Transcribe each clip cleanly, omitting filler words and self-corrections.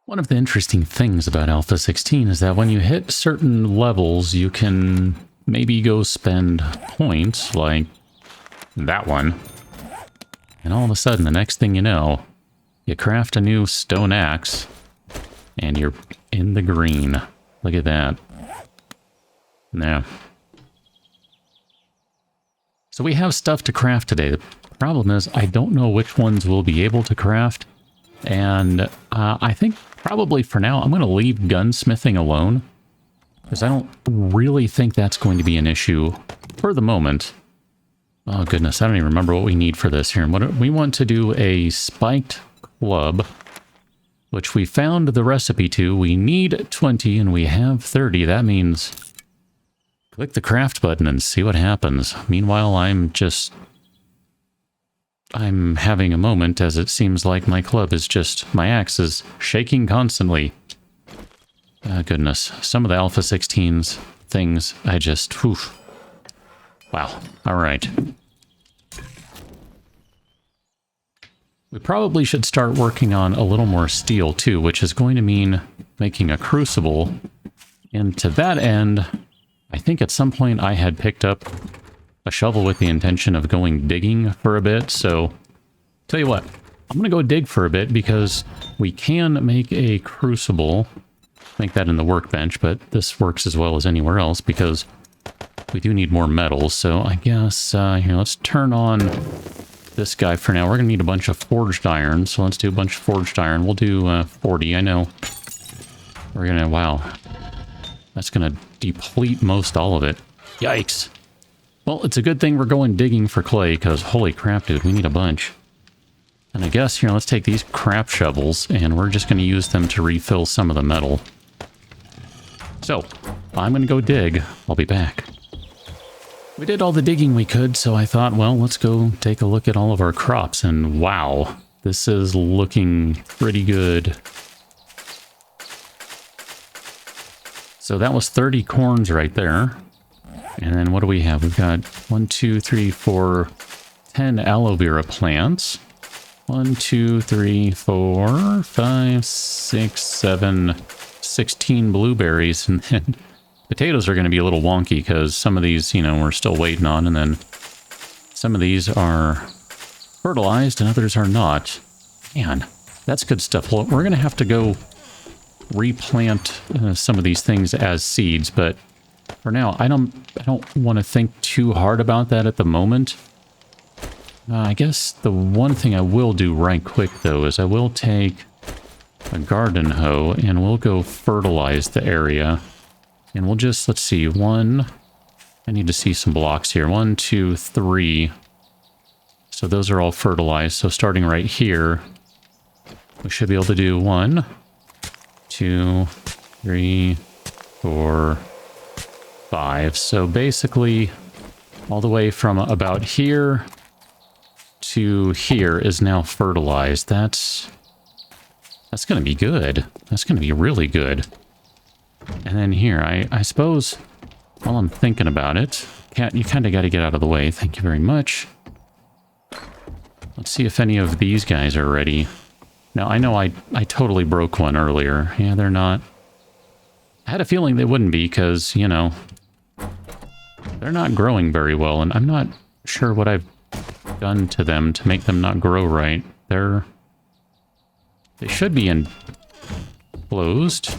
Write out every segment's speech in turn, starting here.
One of the interesting things about Alpha 16 is that when you hit certain levels, you can maybe go spend points, like that one. And all of a sudden, the next thing you know, you craft a new stone axe, and you're in the green. Look at that. Now. So we have stuff to craft today. The problem is, I don't know which ones we'll be able to craft. And I think probably for now, I'm going to leave gunsmithing alone. Because I don't really think that's going to be an issue for the moment. Oh goodness, I don't even remember what we need for this here. We want to do a spiked club, which we found the recipe to. We need 20 and we have 30. That means click the craft button and see what happens. Meanwhile, I'm having a moment, as it seems like my club is my axe is shaking constantly. Goodness, some of the Alpha 16's things, whew. Wow, alright. We probably should start working on a little more steel too, which is going to mean making a crucible. And to that end, I think at some point I had picked up a shovel with the intention of going digging for a bit, so tell you what, I'm gonna go dig for a bit because we can make a crucible, make that in the workbench, but this works as well as anywhere else because we do need more metals. So I guess here, let's turn on this guy for now. We're gonna need a bunch of forged iron, so let's do a bunch of forged iron. We'll do 40. I know we're gonna, wow, that's gonna deplete most all of it. Yikes. Well, it's a good thing we're going digging for clay, because holy crap, dude, we need a bunch. And I guess, here, let's take these crap shovels, and we're just going to use them to refill some of the metal. So, I'm going to go dig. I'll be back. We did all the digging we could, so I thought, well, let's go take a look at all of our crops, and wow, this is looking pretty good. So that was 30 corns right there. And then what do we have? We've got 1, 2, 3, 4, 10 aloe vera plants. 1, 2, 3, 4, 5, 6, 7, 16 blueberries. And then potatoes are going to be a little wonky because some of these, we're still waiting on. And then some of these are fertilized and others are not. Man, that's good stuff. Well, we're going to have to go replant some of these things as seeds, but for now, I don't want to think too hard about that at the moment. I guess the one thing I will do right quick, though, is I will take a garden hoe and we'll go fertilize the area. And we'll just, let's see, I need to see some blocks here. 1, 2, 3. So those are all fertilized. So starting right here, we should be able to do 1, 2, 3, 4, 5. So basically, all the way from about here to here is now fertilized. That's going to be good. That's going to be really good. And then here, I suppose, while I'm thinking about it, you kind of got to get out of the way. Thank you very much. Let's see if any of these guys are ready. Now, I know I totally broke one earlier. Yeah, they're not. I had a feeling they wouldn't be because, they're not growing very well, and I'm not sure what I've done to them to make them not grow right. They should be enclosed.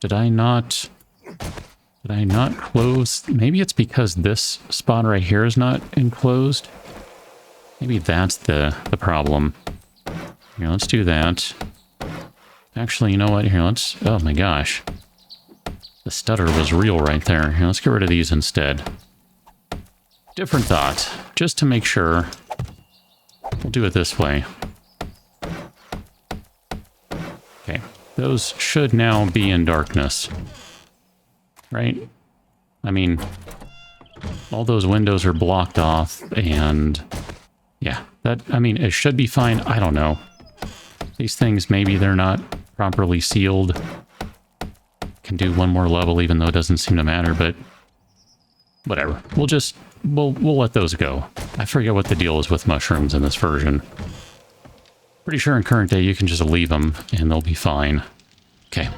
Did I not close? Maybe it's because this spot right here is not enclosed. Maybe that's the problem. Here, let's do that. Actually, you know what? Here, oh my gosh. The stutter was real right there. Here, let's get rid of these instead. Different thought. Just to make sure, we'll do it this way. Okay, those should now be in darkness. Right? I mean, all those windows are blocked off, and yeah, it should be fine. I don't know. These things, maybe they're not properly sealed. Can do one more level, even though it doesn't seem to matter, but whatever. We'll let those go. I forget what the deal is with mushrooms in this version. Pretty sure in current day you can just leave them and they'll be fine. Okay.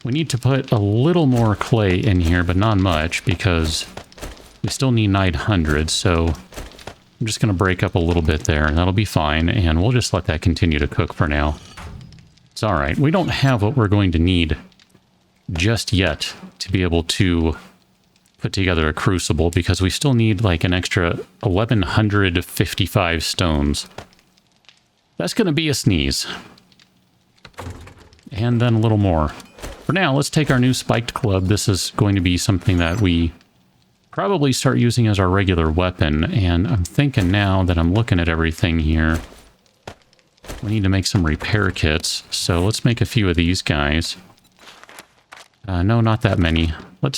We need to put a little more clay in here, but not much, because we still need 900, so I'm just going to break up a little bit there, and that'll be fine, and we'll just let that continue to cook for now. It's alright. We don't have what we're going to need just yet to be able to put together a crucible, because we still need like an extra 1,155 stones. That's going to be a sneeze. And then a little more. For now, let's take our new spiked club. This is going to be something that we probably start using as our regular weapon. And I'm thinking now that I'm looking at everything here, we need to make some repair kits. So let's make a few of these guys. No, not that many. Let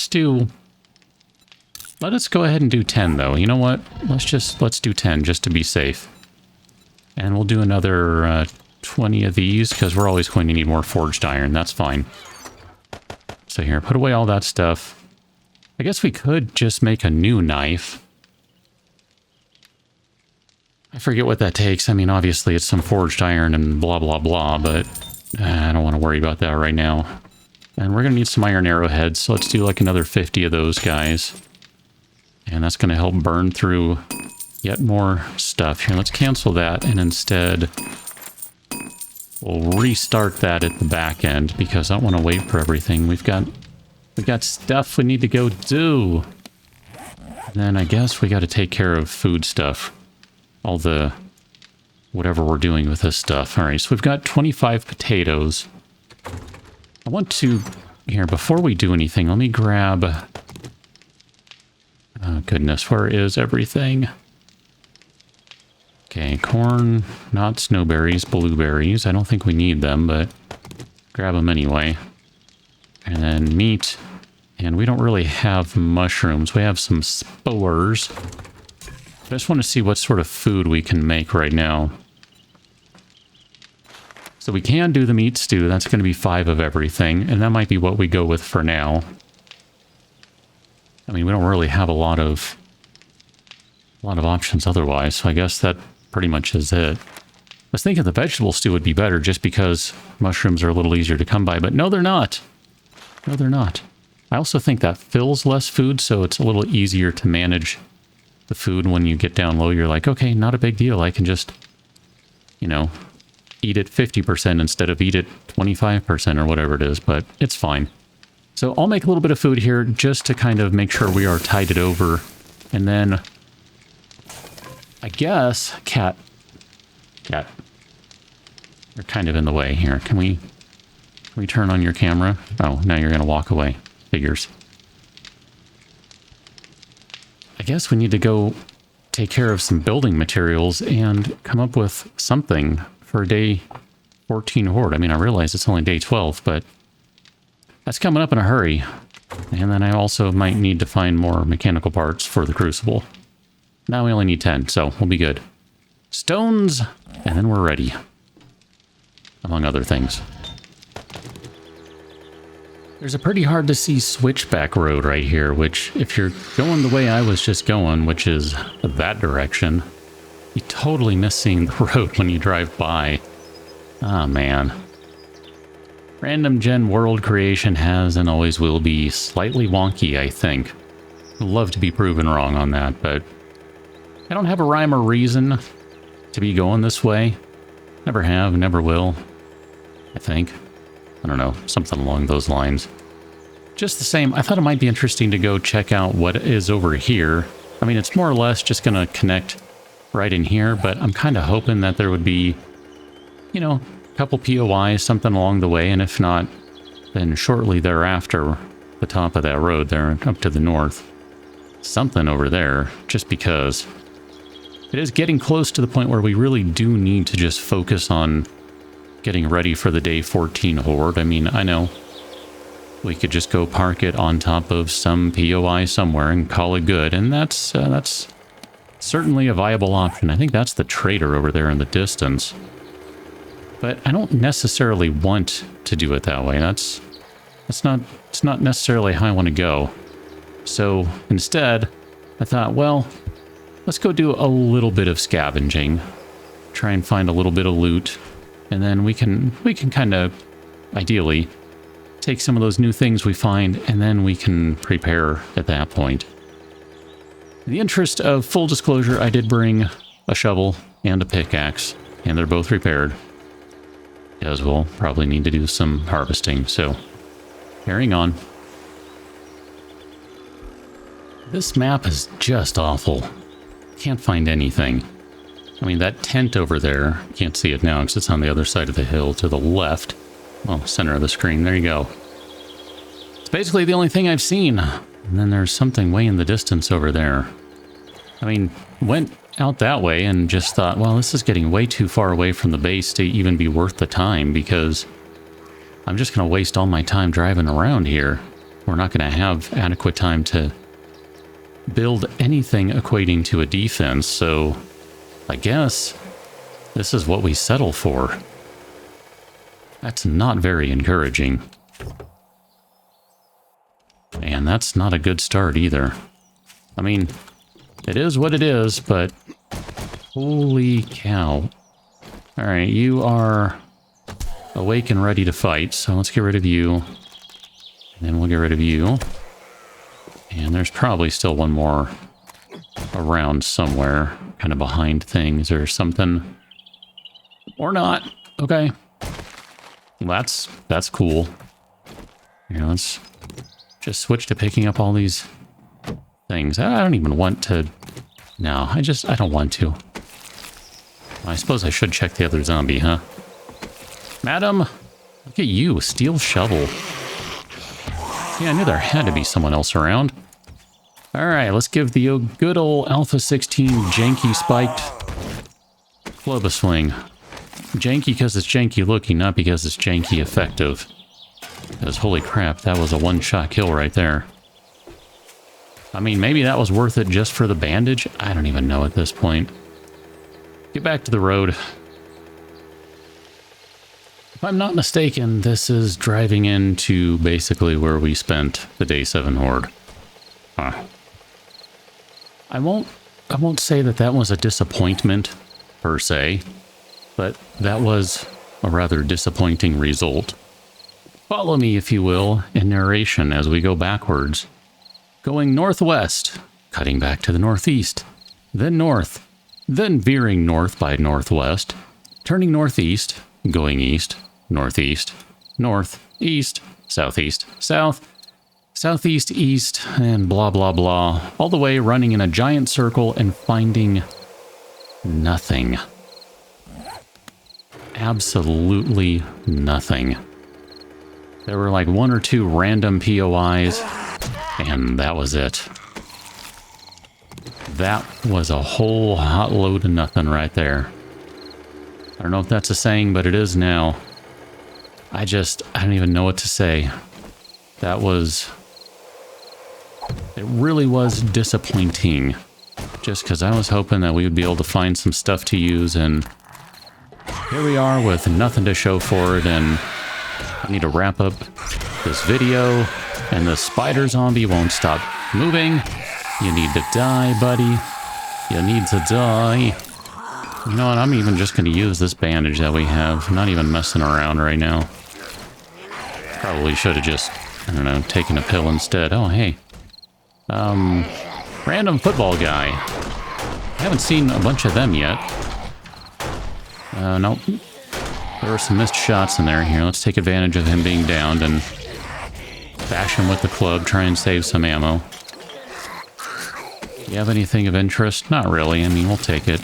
us go ahead and do 10 though. You know what? Let's do 10 just to be safe. And we'll do another 20 of these, because we're always going to need more forged iron. That's fine. So here, put away all that stuff. I guess we could just make a new knife. I forget what that takes. I mean, obviously it's some forged iron and blah, blah, blah, but I don't want to worry about that right now. And we're going to need some iron arrowheads, so let's do like another 50 of those guys. And that's going to help burn through yet more stuff. Here, let's cancel that, and instead we'll restart that at the back end, because I don't want to wait for everything. We got stuff we need to go do. And then I guess we got to take care of food stuff. All the whatever we're doing with this stuff. All right, so we've got 25 potatoes. I want to, here, before we do anything, let me grab, oh goodness, where is everything? Okay, corn, not snowberries, blueberries. I don't think we need them, but grab them anyway. And then meat. And we don't really have mushrooms. We have some spores. I just want to see what sort of food we can make right now. So we can do the meat stew. That's going to be 5 of everything. And that might be what we go with for now. I mean, we don't really have a lot of options otherwise. So I guess that pretty much is it. I was thinking the vegetable stew would be better just because mushrooms are a little easier to come by, but no, they're not. No, they're not. I also think that fills less food, so it's a little easier to manage the food when you get down low. You're like, okay, not a big deal. I can just, you know, eat it 50% instead of eat it 25% or whatever it is, but it's fine. So I'll make a little bit of food here just to kind of make sure we are tided over. And then I guess, cat, you're kind of in the way here. Can we turn on your camera? Oh, now you're going to walk away. Figures. I guess we need to go take care of some building materials and come up with something for day 14 horde. I mean, I realize it's only day 12, but that's coming up in a hurry. And then I also might need to find more mechanical parts for the crucible. Now we only need 10, so we'll be good. Stones, and then we're ready. Among other things. There's a pretty hard to see switchback road right here, which if you're going the way I was just going, which is that direction, you totally miss seeing the road when you drive by. Ah, man. Random gen world creation has and always will be slightly wonky, I think. I'd love to be proven wrong on that, but I don't have a rhyme or reason to be going this way. Never have, never will, I think. I don't know, something along those lines. Just the same, I thought it might be interesting to go check out what is over here. I mean, it's more or less just going to connect right in here, but I'm kind of hoping that there would be, you know, a couple POIs, something along the way, and if not, then shortly thereafter, the top of that road there, up to the north. Something over there, just because it is getting close to the point where we really do need to just focus on getting ready for the day 14 horde. I mean, I know we could just go park it on top of some POI somewhere and call it good, and that's certainly a viable option. I think that's the trader over there in the distance. But I don't necessarily want to do it that way. It's not necessarily how I want to go. So instead, I thought, well, let's go do a little bit of scavenging. Try and find a little bit of loot. And then we can kind of ideally, take some of those new things we find, and then we can prepare at that point. In the interest of full disclosure, I did bring a shovel and a pickaxe, and they're both repaired, because we'll probably need to do some harvesting, so carrying on. This map is just awful. Can't find anything. I mean, that tent over there, can't see it now because it's on the other side of the hill to the left. Well, center of the screen, there you go. It's basically the only thing I've seen. And then there's something way in the distance over there. I mean, went out that way and just thought, well, this is getting way too far away from the base to even be worth the time, because I'm just going to waste all my time driving around here. We're not going to have adequate time to build anything equating to a defense, so I guess this is what we settle for. That's not very encouraging. And that's not a good start either. I mean, it is what it is, but holy cow. Alright, you are awake and ready to fight, so let's get rid of you. And then we'll get rid of you. And there's probably still one more around somewhere, kind of behind things or something. Or not. Okay. That's cool. Here, let's just switch to picking up all these things. I don't even want to... No, I don't want to. I suppose I should check the other zombie, huh? Madam, look at you, steel shovel. Yeah, I knew there had to be someone else around. Alright, let's give the good old Alpha 16 janky spiked club a swing. Janky because it's janky looking, not because it's janky effective. Because holy crap, that was a one-shot kill right there. I mean, maybe that was worth it just for the bandage? I don't even know at this point. Get back to the road. If I'm not mistaken, this is driving into basically where we spent the Day 7 Horde. Huh. I won't say that was a disappointment, per se, but that was a rather disappointing result. Follow me, if you will, in narration as we go backwards. Going northwest, cutting back to the northeast, then north, then veering north by northwest, turning northeast, going east, northeast, north, east, southeast, south, southeast, east, and blah, blah, blah, all the way running in a giant circle and finding nothing. Absolutely nothing. There were like one or two random POIs, and that was it. That was a whole hot load of nothing right there. I don't know if that's a saying, but it is now. I don't even know what to say. It really was disappointing. Just because I was hoping that we would be able to find some stuff to use, and here we are with nothing to show for it, and I need to wrap up this video, and the spider zombie won't stop moving. You need to die, buddy. You need to die. You know what, I'm even just going to use this bandage that we have. I'm not even messing around right now. Probably should have just, I don't know, taken a pill instead. Oh, hey. Random football guy. I haven't seen a bunch of them yet. Nope. There were some missed shots in there. Here, let's take advantage of him being downed and bash him with the club, try and save some ammo. You have anything of interest? Not really. I mean, we'll take it.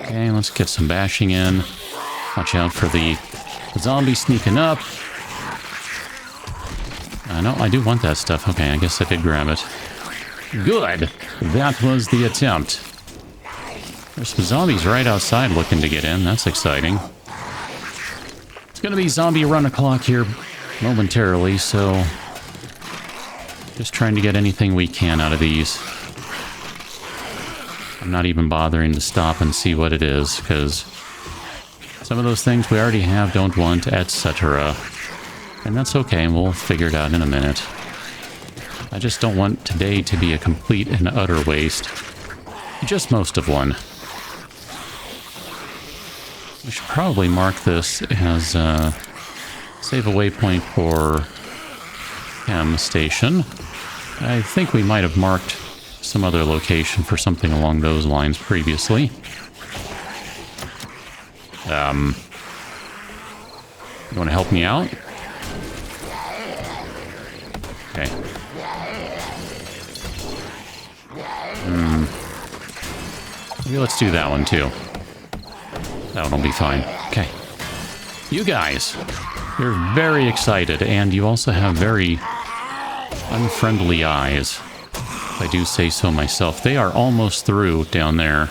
Okay, let's get some bashing in. Watch out for the zombie sneaking up. No, I do want that stuff. Okay, I guess I did grab it. Good! That was the attempt. There's some zombies right outside looking to get in. That's exciting. It's gonna be zombie run o'clock here momentarily, so just trying to get anything we can out of these. I'm not even bothering to stop and see what it is, because some of those things we already have, don't want, etc. And that's okay, we'll figure it out in a minute. I just don't want today to be a complete and utter waste. Just most of one. We should probably mark this as save a waypoint for chem station. I think we might have marked some other location for something along those lines previously. You want to help me out? Okay. Maybe let's do that one too. That one will be fine. Okay. You guys, you're very excited, and you also have very unfriendly eyes, if I do say so myself. They are almost through down there.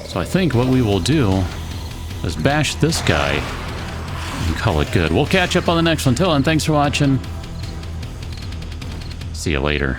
So I think what we will do is bash this guy and call it good. We'll catch up on the next one. Till then, thanks for watching. See you later.